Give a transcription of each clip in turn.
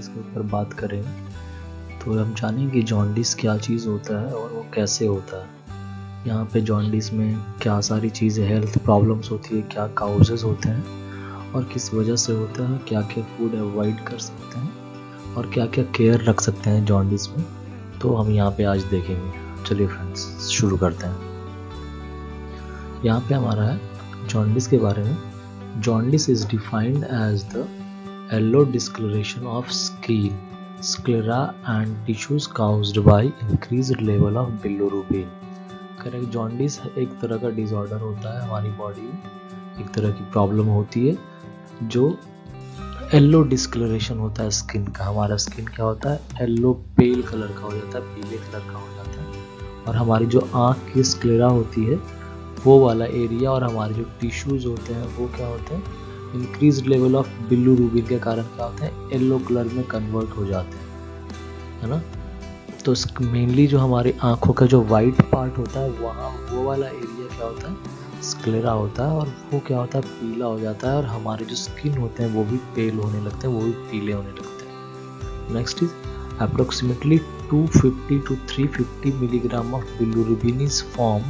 Jaundice के ऊपर बात करें तो हम जानेंगे कि जॉन्डिस क्या चीज़ होता है और वो कैसे होता है। यहाँ पे जॉन्डिस में क्या सारी चीज़ें हेल्थ प्रॉब्लम्स होती है, क्या काउजेज़ होते हैं और किस वजह से होता है, क्या क्या फूड अवॉइड कर सकते हैं और क्या क्या केयर रख सकते हैं जॉन्डिस में, तो हम यहाँ पे आज देखेंगे। चलिए फ्रेंड्स शुरू करते हैं। यहाँ पे हमारा है जॉन्डिस के बारे में। Jaundice is defined as the yellow discoloration of skin, sclera and tissues caused by increased level of bilirubin। Correct, jaundice एक तरह का डिसऑर्डर होता है हमारी बॉडी में, एक तरह की प्रॉब्लम होती है जो येलो डिस्कलरेशन होता है स्किन का। हमारा स्किन क्या होता है, येलो पेल कलर का हो जाता है, पीले कलर का हो जाता है। और हमारी जो आँख की स्क्लेरा होती है वो वाला एरिया और हमारे जो टिश्यूज होते हैं वो क्या होते हैं, इंक्रीज लेवल ऑफ बिलिरुबिन के कारण क्या होता है, येलो कलर में कन्वर्ट हो जाते हैं, है ना। तो मेनली जो हमारी आंखों का जो वाइट पार्ट होता है वहाँ वो वाला एरिया क्या होता है, स्क्लेरा होता है, और वो क्या होता है, पीला हो जाता है। और हमारे जो स्किन होते हैं वो भी पेल होने लगते हैं, वो भी पीले होने लगते हैं। Next is approximately 250 to 350 milligram of bilirubin is form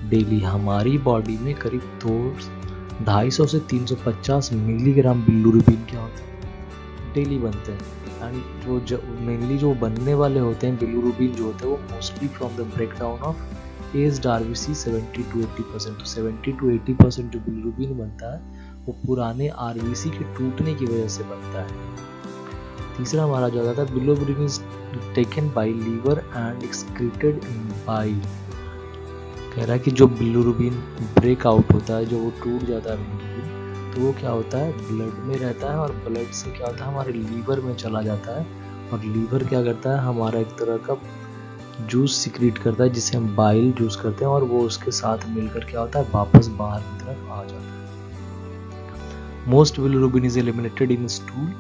daily. हमारी बॉडी में करीब 250 से 350 मिलीग्राम बिलिरुबिन क्या होता है, डेली बनते हैं। एंड जो मेनली जो बनने वाले होते हैं बिलिरुबिन जो होते हैं वो mostly from the breakdown of aged RBC 70 to 80%। तो 70 to 80% जो बिलिरुबिन बनता है वो पुराने आरबीसी के टूटने की वजह से बनता है। तीसरा हमारा जो आता है, bilirubin is taken by liver and excreted in bile. कह रहा है कि जो बिलिरुबिन ब्रेक आउट होता है, जो वो टूट जाता है बिलिरुबिन, तो वो क्या होता है, ब्लड में रहता है और ब्लड से क्या होता है हमारे लीवर में चला जाता है। और लीवर क्या करता है, हमारा एक तरह का जूस सिक्रीट करता है जिसे हम बाइल जूस करते हैं, और वो उसके साथ मिलकर क्या होता है, वापस बाहर की तरफ आ जाता है। Most bilirubin is eliminated in stool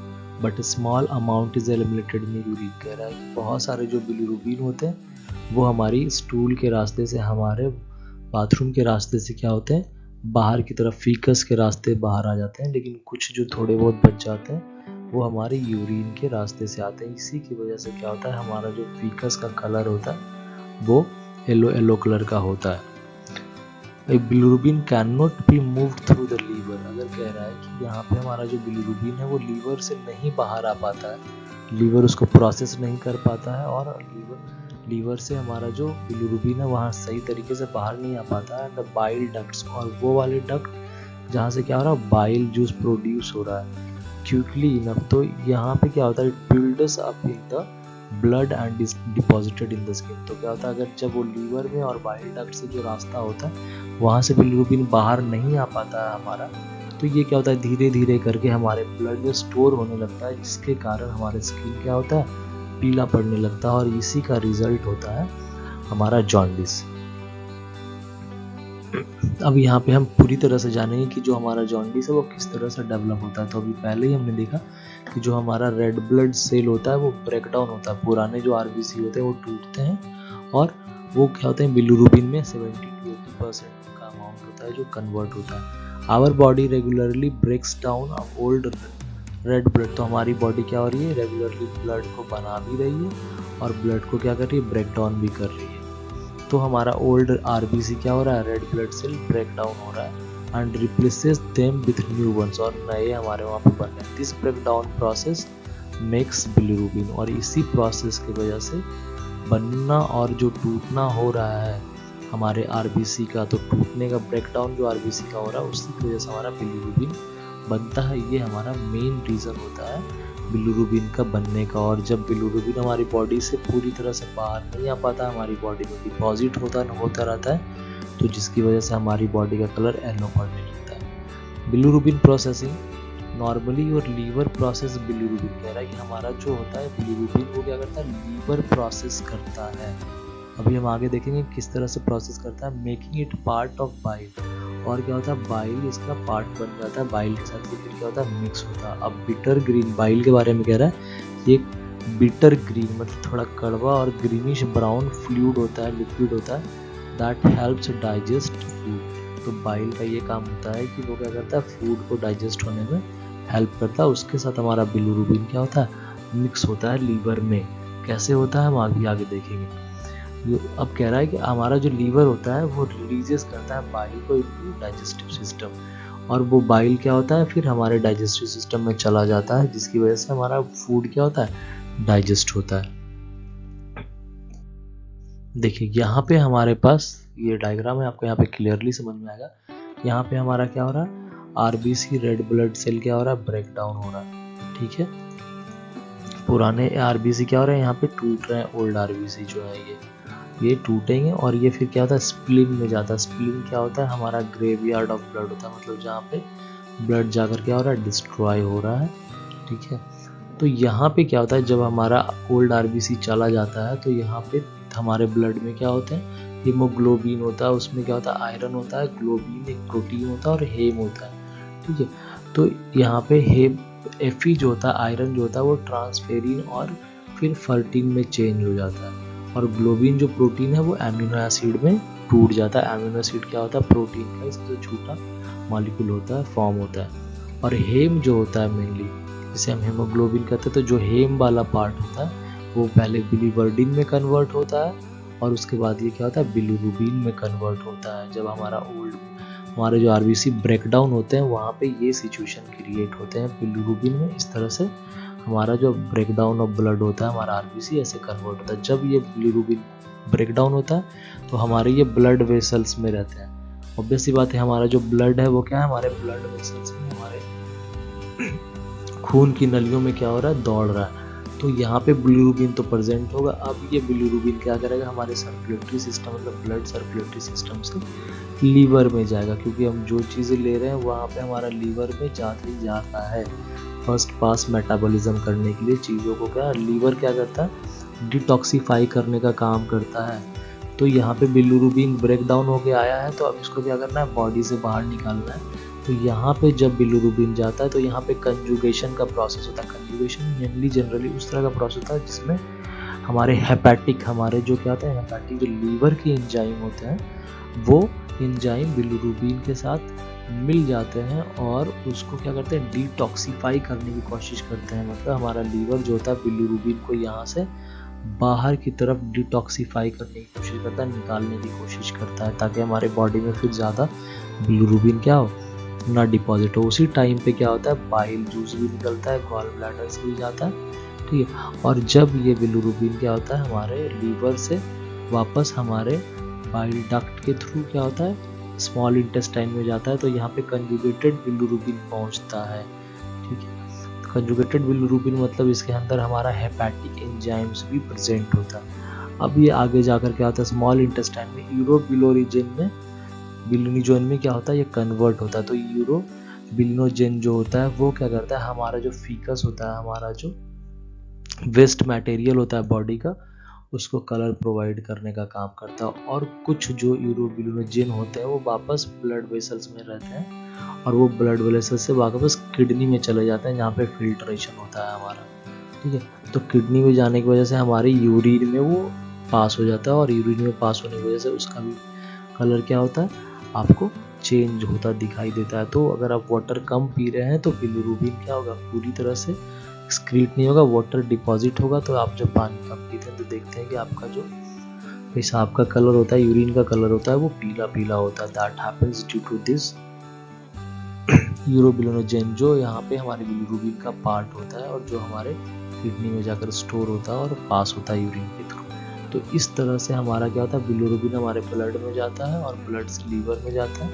but small amount is eliminated in urine. कह रहा है कि बहुत सारे जो बिलिरुबिन होते हैं वो हमारी स्टूल के रास्ते से, हमारे बाथरूम के रास्ते से क्या होते हैं, बाहर की तरफ फीकस के रास्ते बाहर आ जाते हैं, लेकिन कुछ जो थोड़े बहुत बच जाते हैं वो हमारे यूरिन के रास्ते से आते हैं। इसी की वजह से क्या होता है, हमारा जो फीकस का कलर होता है वो येलो येलो कलर का होता है। Bilirubin can not be moved through the liver. अगर कह रहा है कि यहाँ पे हमारा जो बिलिरुबिन है वो लीवर से नहीं बाहर आ पाता है, लीवर उसको प्रोसेस नहीं कर पाता है, और लीवर से हमारा जो बिलिरुबिन है वहाँ सही तरीके से बाहर नहीं आ पाता है। द बाइल डक्ट्स, और वो वाले डक्ट जहाँ से क्या हो रहा है, बाइल जूस प्रोड्यूस हो रहा है क्विकली इनफ। तो यहाँ पे क्या होता है, it builds up in the blood and is deposited in the skin. तो क्या होता है, अगर जब वो लीवर में और बाइल डक्ट से जो रास्ता होता है वहाँ से बिलिरुबिन बाहर नहीं आ पाता है हमारा, तो ये क्या होता है, धीरे धीरे करके हमारे ब्लड में स्टोर होने लगता है, जिसके कारण हमारे स्किन क्या होता है, पीला पड़ने लगता है, और इसी का रिजल्ट होता है हमारा जॉन्डिस। अब यहाँ पे हम पूरी तरह से जानेंगे कि जो हमारा जॉन्डिस है वो किस तरह से डेवलप होता है। तो अभी पहले ही हमने देखा कि जो हमारा रेड ब्लड सेल होता है वो ब्रेक डाउन होता है, पुराने जो आरबीसी होते हैं वो टूटते हैं, और वो क्या होते हैं, बिलिरुबिन में 70 to 80% का अमाउंट होता है जो कन्वर्ट होता है। Our body regularly breaks down old red blood. तो हमारी बॉडी क्या हो रही है, रेगुलरली ब्लड को बना भी रही है और ब्लड को क्या कर रही है, ब्रेक डाउन भी कर रही है। तो हमारा ओल्ड आरबीसी क्या हो रहा है, red blood cell break down हो रहा है and replaces them with new ones, और नए हमारे वहाँ पे बन रहे हैं। This break down process makes bilirubin, और इसी प्रोसेस की वजह से बनना और जो टूटना हो रहा है हमारे आरबीसी का, तो टूटने का ब्रेक डाउन जो आरबीसी का हो रहा है उसी की वजह से हमारा बिलिरुबिन बनता है। ये हमारा मेन रीज़न होता है बिलिरुबिन का बनने का। और जब बिलिरुबिन हमारी बॉडी से पूरी तरह से बाहर नहीं आ पाता, हमारी बॉडी में डिपॉजिट होता रहता है, तो जिसकी वजह से हमारी बॉडी का कलर येलो पड़ने लगता है। बिलिरुबिन प्रोसेसिंग नॉर्मली और लीवर प्रोसेस बिलिरुबिन। कह रहा है कि हमारा जो होता है बिलिरुबिन वो क्या करता है, लीवर प्रोसेस करता है। अभी हम आगे देखेंगे किस तरह से प्रोसेस करता है, making it part of bile. और क्या होता है, बाइल इसका पार्ट बन जाता है, बाइल के साथ फिर क्या होता है, मिक्स होता है। अब बिटर ग्रीन बाइल के बारे में कह रहा है, ये बिटर ग्रीन मतलब थोड़ा कड़वा और ग्रीनिश ब्राउन फ्लूइड होता है, लिक्विड होता है, दैट हेल्प्स डाइजेस्ट फूड। तो बाइल का ये काम होता है कि वो क्या करता है, फूड को डाइजेस्ट होने में हेल्प करता है। उसके साथ हमारा बिलिरुबिन क्या होता है, मिक्स होता है लीवर में। कैसे होता है हम आगे आगे देखेंगे। अब कह रहा है कि हमारा जो लीवर होता है वो रिलीजेस करता है बाइल को इनटू डाइजेस्टिव सिस्टम, और वो बाइल क्या होता है फिर हमारे डाइजेस्टिव सिस्टम में चला जाता है, जिसकी वजह से हमारा फूड क्या होता है, डाइजेस्ट होता है। देखिए यहाँ पे हमारे पास ये डायग्राम है, आपको यहाँ पे क्लियरली समझ में आएगा। यहाँ पे हमारा क्या हो रहा है, आरबीसी रेड ब्लड सेल क्या हो रहा है, ब्रेक डाउन हो रहा है। ठीक है, पुराने आरबीसी क्या हो रहे हैं, यहाँ पे टूट रहे हैं। ओल्ड आरबीसी जो है ये टूटेंगे और ये फिर क्या होता है, स्प्लीन में जाता है। स्प्लीन क्या होता है, हमारा ग्रेवयार्ड ऑफ ब्लड होता है, मतलब जहाँ पे ब्लड जाकर क्या हो रहा है, डिस्ट्रॉय हो रहा है। ठीक है, तो यहाँ पे क्या होता है, जब हमारा ओल्ड आरबीसी चला जाता है तो यहाँ पे हमारे ब्लड में क्या होते हैं, हीमोग्लोबिन होता है, उसमें क्या होता है, आयरन होता है, ग्लोबिन एक प्रोटीन होता है और हेम होता है। ठीक है, तो यहाँ पे हेम एफी जो होता है, आयरन जो होता है वो ट्रांसफेरिन और फिर फर्टीन में चेंज हो जाता है, और ग्लोबिन जो प्रोटीन है वो एमिनो एसिड में टूट जाता है। एमिनो एसिड क्या होता है, प्रोटीन का सबसे छोटा मॉलिक्यूल होता है, फॉर्म होता है। और हेम जो होता है मेनली, जिसे हम हेमोग्लोबिन कहते हैं, तो जो हेम वाला पार्ट होता है वो पहले बिलीवर्डिन में कन्वर्ट होता है और उसके बाद ये क्या होता है, बिलीरुबिन में कन्वर्ट होता है। जब हमारे जो आरबीसी ब्रेकडाउन होते हैं वहाँ पे ये सिचुएशन क्रिएट होते हैं बिलीरुबिन में। इस तरह से हमारा जो ब्रेकडाउन ऑफ ब्लड होता है, हमारा आरबीसी ऐसे कन्वर्ट होता है। जब ये बिलीरुबिन ब्रेकडाउन होता है तो हमारे ये ब्लड वेसल्स में रहते हैं। ऑब्वियस सी बात है, हमारा जो ब्लड है वो क्या है, हमारे ब्लड वेसल्स में, हमारे खून की नलियों में क्या हो रहा है, दौड़ रहा है। तो यहाँ पे बिलीरुबिन तो प्रेजेंट होगा। अब ये बिलीरुबिन क्या करेगा, हमारे सर्कुलेटरी सिस्टम, मतलब ब्लड सर्कुलेटरी सिस्टम से लीवर में जाएगा, क्योंकि हम जो चीज़ें ले रहे हैं वहाँ पे हमारा लीवर में जाते ही जाता है। फर्स्ट पास मेटाबॉलिज्म करने के लिए चीज़ों को क्या लीवर क्या करता है, डिटॉक्सिफाई करने का काम करता है। तो यहाँ पे बिलीरुबिन ब्रेक डाउन होके आया है, तो अब इसको क्या करना है, बॉडी से बाहर निकालना है। तो यहाँ पे जब बिलीरुबिन जाता है तो यहाँ पे कंजुगेशन का प्रोसेस होता है। कंजुगेशन मेनली जनरली उस तरह का प्रोसेस होता है जिसमें हमारे हेपेटिक, हमारे जो क्या होता है, हेपेटिक जो लीवर के एंजाइम होते हैं, वो एंजाइम बिलीरुबिन के साथ मिल जाते हैं और उसको क्या करते हैं, डिटॉक्सिफाई करने की कोशिश करते हैं। मतलब हमारा लीवर जो होता है बिलीरुबिन को यहाँ से बाहर की तरफ डिटॉक्सिफाई करने की कोशिश करता है, निकालने की कोशिश करता है, ताकि हमारे बॉडी में फिर ज़्यादा बिलीरुबिन क्या हो, ना डिपॉजिट हो। उसी टाइम पे क्या होता है, बाइल जूस भी निकलता है, गॉल ब्लैडर से भी जाता है। ठीक है, और जब ये बिलीरुबिन क्या होता है, हमारे लीवर से वापस हमारे बाइल डक्ट के थ्रू क्या होता है, स्मॉल इंटेस्टाइन में जाता है। तो यहाँ पे कंजुगेटेड बिलीरुबिन पहुँचता है। ठीक है, कंजुगेटेड बिलीरुबिन मतलब इसके अंदर हमारा हेपेटिक एंजाइम्स भी प्रेजेंट होता है। अब ये आगे जाकर क्या होता है, स्मॉल इंटेस्टाइन में यूरोबिलोरिजिन में, बिलिनोजन में क्या होता है, ये कन्वर्ट होता है। तो यूरोबिलिनोजन जो होता है वो क्या करता है, हमारा जो फीकस होता है, हमारा जो वेस्ट मटेरियल होता है बॉडी का, उसको कलर प्रोवाइड करने का काम करता है। और कुछ जो यूरोबिलिनोजन होते हैं वो वापस ब्लड वेसल्स में रहते हैं और वो ब्लड वेसल्स से वापस किडनी में चले जाते हैं, जहाँ पे फिल्ट्रेशन होता है हमारा। ठीक है, तो किडनी में जाने की वजह से हमारे यूरिन में वो पास हो जाता है, और यूरिन में पास होने की वजह से उसका भी कलर क्या होता है, आपको चेंज होता दिखाई देता है। तो अगर आप वाटर कम पी रहे हैं तो बिलीरुबिन क्या होगा, पूरी तरह से एक्सक्रीट नहीं होगा, वाटर डिपॉजिट होगा। तो आप जब पानी कम पीते हैं तो देखते हैं कि आपका जो पेशाब का कलर होता है, यूरिन का कलर होता है, वो पीला पीला होता है। That happens due to this urobilinogen, जो यहाँ पे हमारे बिलीरुबिन का पार्ट होता है और जो हमारे किडनी में जाकर स्टोर होता है और पास होता है यूरिन के थ्रू। तो इस तरह से हमारा क्या होता है, बिलीरुबिन हमारे ब्लड में जाता है और ब्लड से लीवर में जाता है,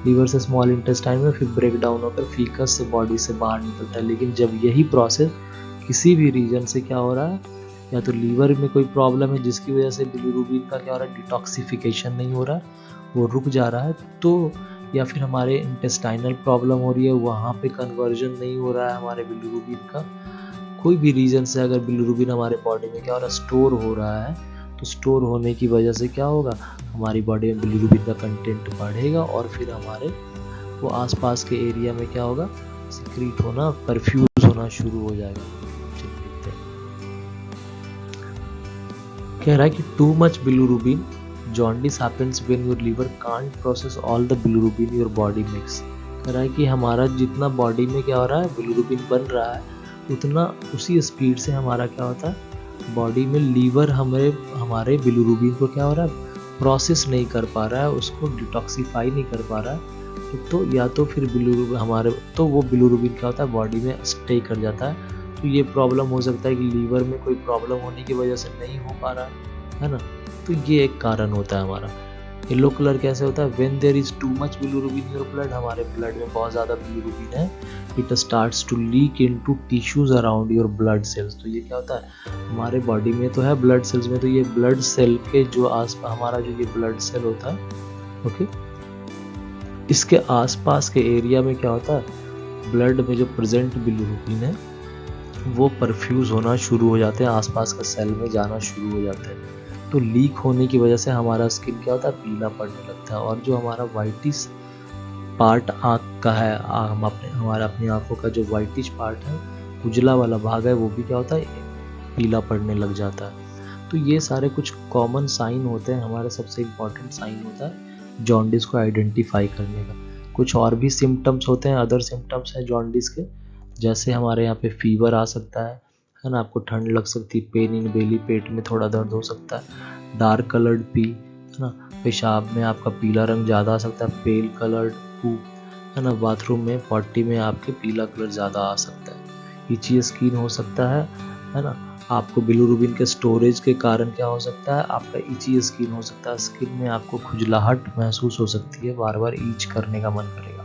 लीवर से स्मॉल इंटेस्टाइन में, फिर ब्रेक डाउन होकर फीकस से बॉडी से बाहर निकलता है। लेकिन जब यही प्रोसेस किसी भी रीजन से क्या हो रहा है, या तो लीवर में कोई प्रॉब्लम है जिसकी वजह से बिलीरुबिन का क्या हो रहा है, डिटॉक्सिफिकेशन नहीं हो रहा है, वो रुक जा रहा है, तो या फिर हमारे इंटेस्टाइनल प्रॉब्लम हो रही है, वहाँ पे कन्वर्जन नहीं हो रहा है हमारे बिलीरुबिन का, कोई भी रीजन से अगर बिलीरुबिन हमारे बॉडी में क्या हो रहा है, स्टोर हो रहा है, तो स्टोर होने की वजह से क्या होगा, हमारी बॉडी में बिलीरुबिन का कंटेंट बढ़ेगा और फिर हमारे वो आसपास के एरिया में क्या होगा, सिक्रीट होना, परफ्यूज होना शुरू हो जाएगा। देखते हैं, कह रहा है कि too much bilirubin jaundice happens when your liver can't process all the bilirubin your body makes। कह रहा है कि हमारा जितना बॉडी में क्या हो रहा है, बिलीरुबिन बन रहा है, उतना उसी स्पीड से हमारा क्या होता है, बॉडी में लीवर हमारे बिलिरुबिन को क्या हो रहा है, प्रोसेस नहीं कर पा रहा है, उसको डिटॉक्सिफाई नहीं कर पा रहा है। तो या तो फिर वो बिलिरुबिन क्या होता है, बॉडी में स्टे कर जाता है। तो ये प्रॉब्लम हो सकता है कि लीवर में कोई प्रॉब्लम होने की वजह से नहीं हो पा रहा है ना। तो ये एक कारण होता है हमारा। येलो कलर कैसे होता है, when there is too much bilirubin in your blood, हमारे ब्लड में बहुत ज़्यादा बिलिरुबिन है, it starts to leak into tissues around your blood cells. तो ये क्या होता है, हमारे बॉडी में तो है ब्लड सेल्स में, तो ये ब्लड सेल के जो हमारा जो ये ब्लड सेल होता है, ओके, इसके आसपास के एरिया में क्या होता है, ब्लड में जो प्रेजेंट बिलिरुबिन है वो परफ्यूज होना शुरू हो जाते हैं, आसपास का सेल में जाना शुरू हो जाते हैं। तो लीक होने की वजह से हमारा स्किन क्या होता है, पीला पड़ने लगता है। और जो हमारा वाइटिश पार्ट आँख का है, हमारा अपनी आँखों का जो वाइटिश पार्ट है, उजला वाला भाग है, वो भी क्या होता है, पीला पड़ने लग जाता है। तो ये सारे कुछ कॉमन साइन होते हैं, हमारे सबसे इम्पॉर्टेंट साइन होता है जॉन्डिस को आइडेंटिफाई करने का। कुछ और भी सिम्टम्स होते हैं, अदर सिम्टम्स हैं जॉन्डिस के, जैसे हमारे यहाँ पे फीवर आ सकता है ना, आपको ठंड लग सकती है, पेन इन बेली, पेट में थोड़ा दर्द हो सकता है, डार्क कलर्ड पी, है ना, पेशाब में आपका पीला रंग ज़्यादा आ सकता है, पेल कलर्ड पू, है ना, बाथरूम में पॉटी में आपके पीला कलर ज़्यादा आ सकता है, इची स्किन हो सकता है ना, आपको बिलिरुबिन के स्टोरेज के कारण क्या हो सकता है, आपका इची स्किन हो सकता है, स्किन में आपको खुजलाहट महसूस हो सकती है, बार बार ईच करने का मन करेगा,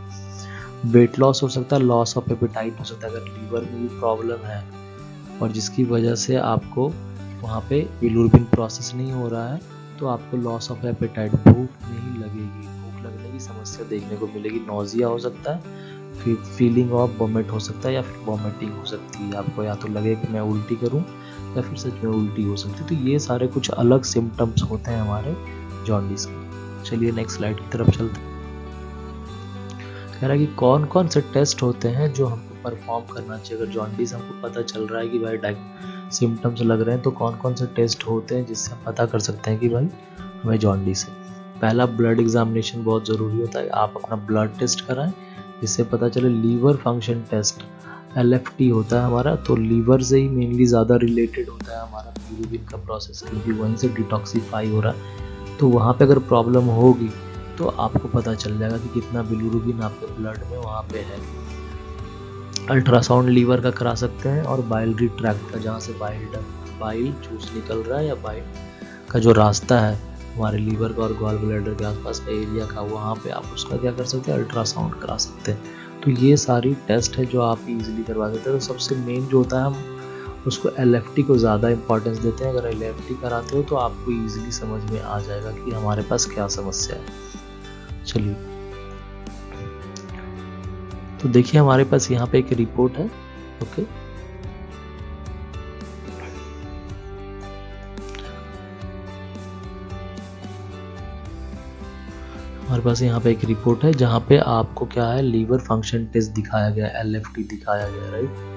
वेट लॉस हो सकता है, लॉस ऑफ एपेटाइट हो सकता है, अगर लीवर में भी प्रॉब्लम है और जिसकी वजह से आपको वहाँ पे बिलिरुबिन प्रोसेस नहीं हो रहा है, तो आपको लॉस ऑफ एपेटाइट, भूख नहीं लगेगी, भूख लगने की समस्या देखने को मिलेगी, नोजिया हो सकता है, फिर फीलिंग ऑफ वॉमिट हो सकता है, या फिर वॉमिटिंग हो सकती है, आपको या तो लगे कि मैं उल्टी करूँ या फिर सच में उल्टी हो सकती है। तो ये सारे कुछ अलग सिम्टम्स होते हैं हमारे जॉन्डिस के। चलिए नेक्स्ट स्लाइड की तरफ चलते हैं। कह रहा है कि कौन कौन से टेस्ट होते हैं जो हमको परफॉर्म करना चाहिए, अगर जॉन्डिस हमको पता चल रहा है कि भाई सिम्टम्स लग रहे हैं, तो कौन कौन से टेस्ट होते हैं जिससे हम पता कर सकते हैं कि भाई हमें जॉन्डिस है। पहला, ब्लड एग्जामिनेशन बहुत ज़रूरी होता है, आप अपना ब्लड टेस्ट कराएं जिससे पता चले। लीवर फंक्शन टेस्ट LFT होता है हमारा, तो लीवर से ही मेनली ज़्यादा रिलेटेड होता है हमारा बिलिरुबिन का प्रोसेस, क्योंकि वहीं से डिटॉक्सीफाई हो रहा है। तो वहाँ पे अगर प्रॉब्लम होगी तो आपको पता चल जाएगा कि कितना बिलिरुबिन आपके ब्लड में वहाँ पे है। अल्ट्रासाउंड लीवर का करा सकते हैं, और बाइलरी ट्रैक्ट का, जहाँ से बाइल जूस निकल रहा है, या बाइल का जो रास्ता है हमारे लीवर का और गॉल ब्लैडर के आसपास का एरिया का, वहाँ पे आप उसका क्या कर सकते हैं, अल्ट्रासाउंड करा सकते हैं। तो ये सारी टेस्ट है जो आप इजीली करवा सकते हैं। तो सबसे मेन जो होता है, हम उसको LFT को ज़्यादा इंपॉर्टेंस देते हैं। अगर LFT कराते हो तो आपको ईजिली समझ में आ जाएगा कि हमारे पास क्या समस्या है। चलिए, तो देखिए हमारे पास यहाँ पे एक रिपोर्ट है, ओके, हमारे पास यहाँ पे एक रिपोर्ट है जहाँ पे आपको क्या है, लीवर फंक्शन टेस्ट दिखाया गया है, LFT दिखाया गया है, राइट।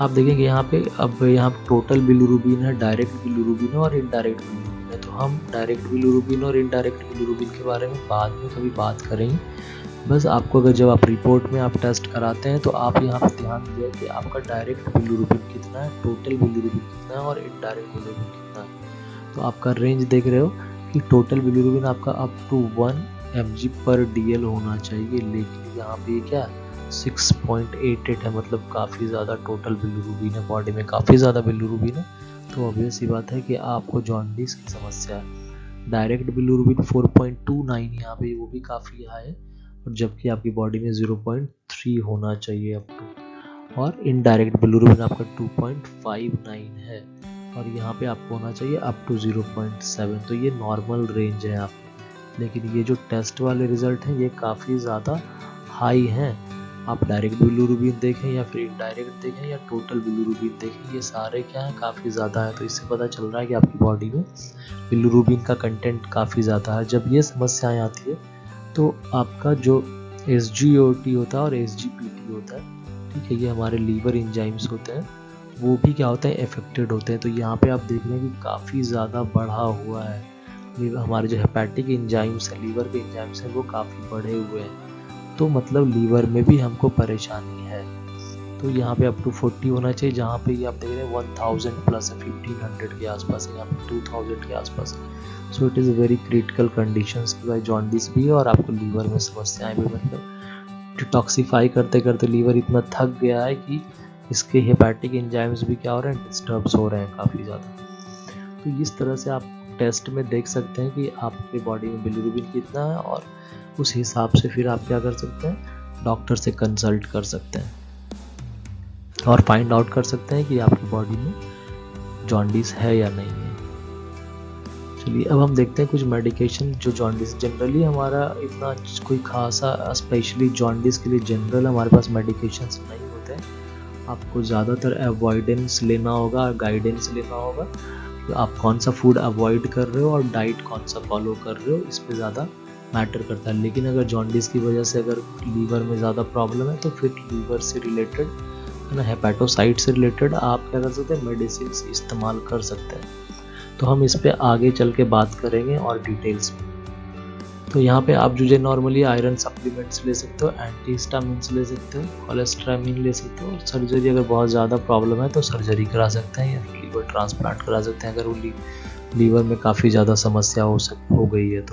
आप देखेंगे यहाँ पे, अब यहाँ टोटल बिलिरुबिन है, डायरेक्ट बिलिरुबिन है और इनडायरेक्ट बिलिरुबिन है। तो हम डायरेक्ट बिलिरुबिन और इनडायरेक्ट बिलिरुबिन के बारे में बाद में कभी बात करेंगे। बस आपको अगर जब आप रिपोर्ट में आप टेस्ट कराते हैं तो आप यहाँ पे ध्यान दें कि आपका डायरेक्ट बिलिरुबिन कितना है, टोटल बिलिरुबिन कितना है और इनडायरेक्ट बिलिरुबिन कितना है। तो आपका रेंज देख रहे हो कि टोटल बिलिरुबिन आपका अप टू 1 mg/dl होना चाहिए, लेकिन यहाँ पे क्या 6.88 है, मतलब काफ़ी ज़्यादा टोटल बिलिरुबिन है, बॉडी में काफ़ी ज़्यादा बिलिरुबिन है। तो ऑब्वियस सी बात है कि आपको जॉन्डिस की समस्या है। डायरेक्ट बिलिरुबिन 4.29 यहाँ पे, वो भी काफ़ी हाई है, और जबकि आपकी बॉडी में 0.3 होना चाहिए अप टू, और इनडायरेक्ट बिलिरुबिन आपका 2.59 है, और यहाँ पे आपको होना चाहिए अप टू 0.7। तो ये नॉर्मल रेंज है आप, लेकिन ये जो टेस्ट वाले रिजल्ट हैं ये काफ़ी ज़्यादा हाई हैं। आप डायरेक्ट बिलिरुबिन देखें या फिर इनडायरेक्ट देखें या टोटल बिलिरुबिन देखें, ये सारे क्या है, काफ़ी ज़्यादा है। तो इससे पता चल रहा है कि आपकी बॉडी में बिलिरुबिन का कंटेंट काफ़ी ज़्यादा है। जब ये समस्याएं आती है तो आपका जो SGOT होता है और SGPT होता है, ठीक है, ये हमारे लीवर एंजाइम्स होते हैं, वो भी क्या होता है, अफेक्टेड होते हैं। तो यहाँ पे आप देख रहे हैं कि काफ़ी ज़्यादा बढ़ा हुआ है हमारे जो हेपेटिक एंजाइम्स है, लीवर के एंजाइम्स हैं, वो काफ़ी बढ़े हुए हैं। तो मतलब लीवर में भी हमको परेशानी है। तो यहाँ पे अप टू 40 होना चाहिए, जहाँ पे ये आप देख रहे हैं 1000 प्लस है, 1500 के आसपास है, यहाँ पे 2000 के आसपास है। So it is very critical conditions की भाई जॉन्डिस भी है और आपको लीवर में समस्याएं भी, मतलब डिटॉक्सीफाई करते करते लीवर इतना थक गया है कि इसके हेपेटिक एंजाइम्स भी क्या हो रहे हैं, डिस्टर्ब्स हो रहे हैं काफ़ी ज़्यादा। तो इस तरह से आप टेस्ट में देख सकते हैं कि आपके बॉडी में बिलिरुबिन कितना है, और उस हिसाब से फिर आप क्या कर सकते हैं, डॉक्टर से कंसल्ट कर सकते हैं और फाइंड आउट कर सकते हैं कि आपकी बॉडी में जॉन्डिस है या नहीं है। चलिए अब हम देखते हैं कुछ मेडिकेशन जो जॉन्डिस, जनरली हमारा इतना कोई खासा स्पेशली जॉन्डिस के लिए जनरल हमारे पास मेडिकेशंस नहीं होते हैं। आपको ज़्यादातर अवॉइडेंस लेना होगा, गाइडेंस लेना होगा, तो आप कौन सा फूड अवॉइड कर रहे हो और डाइट कौन सा फॉलो कर रहे हो, इस पे ज़्यादा मैटर करता है। लेकिन अगर जॉन्डिस की वजह से अगर लीवर में ज़्यादा प्रॉब्लम है तो फिर लीवर से रिलेटेड है ना, हेपेटोसाइट से रिलेटेड आप क्या कर सकते हैं, मेडिसिन इस्तेमाल कर सकते हैं। तो हम इस पे आगे चल के बात करेंगे और डिटेल्स में। तो यहाँ पे आप जो नॉर्मली आयरन सप्लीमेंट्स ले सकते हो, एंटीहिस्टामिन्स ले सकते हो, कोलेस्ट्रामिन ले सकते हो, और सर्जरी अगर बहुत ज़्यादा प्रॉब्लम है तो सर्जरी करा सकते हैं या फिर लीवर ट्रांसप्लांट करा सकते हैं अगर वो लीवर में काफ़ी ज़्यादा समस्या हो गई है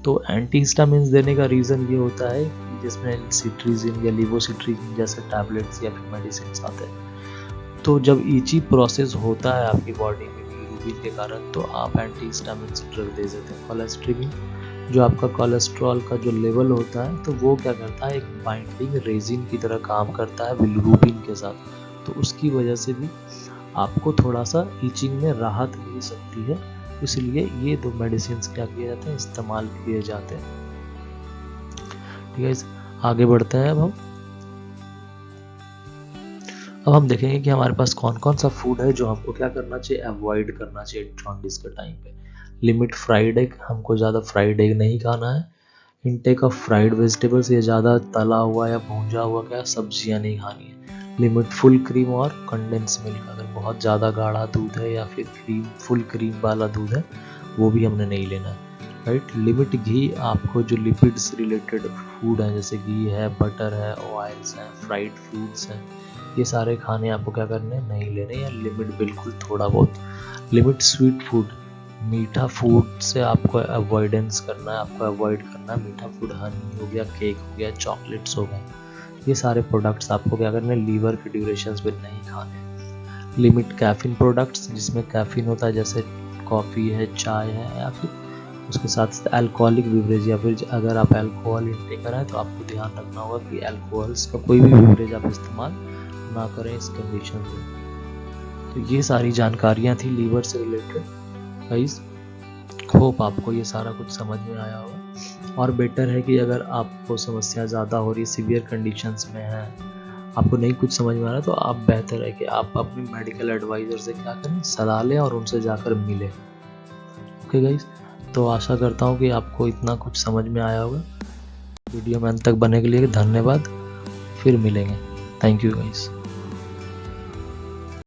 तो एंटीहिस्टामिन्स देने का रीज़न ये होता है कि जिसमें सिट्रीजिन या लिवोसिट्रीजिन जैसे टैबलेट्स या फिर मेडिसिन आते हैं, तो जब ईची प्रोसेस होता है आपकी बॉडी में बिलिरुबिन के कारण, तो आप एंटीहिस्टामिन्स ड्रग दे सकते हैं। कोलेस्ट्रीमिन जो आपका कोलेस्ट्रॉल का जो लेवल होता है, तो वो क्या करता है, एक बाइंडिंग रेजिन की तरह काम करता है बिलिरुबिन के साथ, तो उसकी वजह से भी आपको थोड़ा सा ईचिंग में राहत मिल सकती है। इसलिए ये दो मेडिसिन क्या किए जाते हैं, इस्तेमाल किए जाते हैं। ठीक है, आगे बढ़ते हैं। अब हम देखेंगे कि हमारे पास कौन कौन सा फूड है जो हमको क्या करना चाहिए, अवॉइड करना चाहिए जॉन्डिस के टाइम पे। लिमिट फ्राइड एग, हमको ज़्यादा फ्राइड एग नहीं खाना है। इनटेक ऑफ फ्राइड वेजिटेबल्स, ये ज़्यादा तला हुआ या भूंजा हुआ क्या सब्जियां नहीं खानी है। लिमिट फुल क्रीम और कंडेंस मिल्क, अगर बहुत ज़्यादा गाढ़ा दूध है या फिर क्रीम फुल क्रीम वाला दूध है वो भी हमने नहीं लेना है, राइट। लिमिट घी, आपको जो लिपिड्स रिलेटेड फूड है जैसे घी है, बटर है, ऑयल्स हैं, फ्राइड फूड्स हैं, ये सारे खाने आपको क्या करने नहीं लेने, या लिमिट बिल्कुल थोड़ा बहुत। लिमिट स्वीट फूड, मीठा फूड से आपको अवॉइडेंस करना है, आपको अवॉइड करना है मीठा फूड। हनी हो गया, केक हो गया, चॉकलेट्स हो गए, ये सारे प्रोडक्ट्स आपको क्या करने, लीवर के ड्यूरेशंस में नहीं खाने। लिमिट कैफीन प्रोडक्ट्स, जिसमें कैफीन होता है जैसे कॉफ़ी है, चाय है, या फिर उसके साथ अल्कोहलिक बिवरेज, या फिर अगर आप अल्कोहल इंटेक कर रहे हैं तो आपको ध्यान रखना होगा कि अल्कोहल्स का कोई भी बिवरेज आप इस्तेमाल ना करें इस कंडीशन में। तो ये सारी जानकारियाँ थी लीवर से रिलेटेड। गाइस, होप आपको ये सारा कुछ समझ में आया होगा, और बेटर है कि अगर आपको समस्या ज़्यादा हो रही है, सीवियर कंडीशंस में है, आपको नहीं कुछ समझ में आ रहा, तो आप बेहतर है कि आप अपने मेडिकल एडवाइज़र से क्या करें, सलाह लें और उनसे जाकर मिलें। ओके गाइस, तो आशा करता हूँ कि आपको इतना कुछ समझ में आया होगा। वीडियो में अंत तक बने के लिए धन्यवाद, फिर मिलेंगे। Thank you guys.